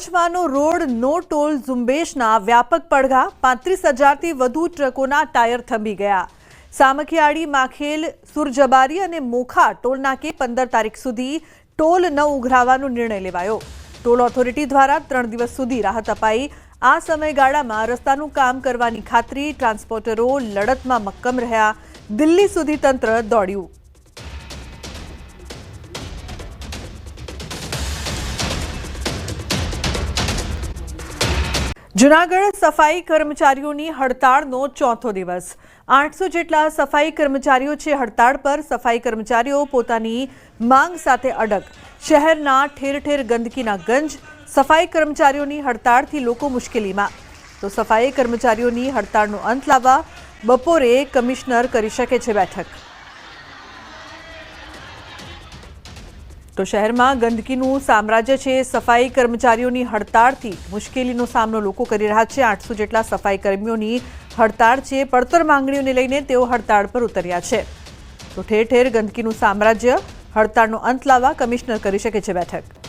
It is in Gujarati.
કચ્છમાંનો રોડ નો ટોલ ઝુંબેશના વ્યાપક પડઘા 35,000થી વધુ ટ્રકોના ટાયર થંભી ગયા। સામખિયાળી, માખેલ, સુરજબારી અને મોખા ટોલનાકે 15 તારીખ સુધી ટોલ ન ઉઘરાવવાનો નિર્ણય લેવાયો। ટોલ ઓથોરિટી દ્વારા 3 દિવસ સુધી રાહત અપાઈ। આ સમયગાળામાં રસ્તાનું કામ કરવાની ખાતરી ટ્રાન્સપોર્ટરો લડતમાં મક્કમ રહ્યા। દિલ્હી સુધી તંત્ર દોડ્યું। જૂનાગઢ સફાઈ કર્મચારીઓની હડતાળનો ચોથો દિવસ। 800 જેટલા સફાઈ કર્મચારીઓ છે હડતાળ પર। સફાઈ કર્મચારીઓ પોતાની માંગ સાથે અડગ। શહેરના ઠેર ઠેર ગંદકીના ગંજ। સફાઈ કર્મચારીઓની હડતાળથી લોકો મુશ્કેલીમાં। તો સફાઈ કર્મચારીઓની હડતાળનો અંત લાવવા બપોરે કમિશનર કરી શકે છે બેઠક। તો શહેરમાં ગંદકીનું સામ્રાજ્ય છે। સફાઈ કર્મચારીઓની હડતાળથી મુશ્કેલીનો સામનો લોકો કરી રહ્યા છે। 800 જેટલા સફાઈ કર્મીઓની હડતાળ છે। પડતર માંગણીઓને લઈને તેઓ હડતાળ પર ઉતર્યા છે। તો ઠેર ઠેર ગંદકીનું સામ્રાજ્ય। હડતાળનો અંત લાવવા કમિશનર કરી શકે છે બેઠક।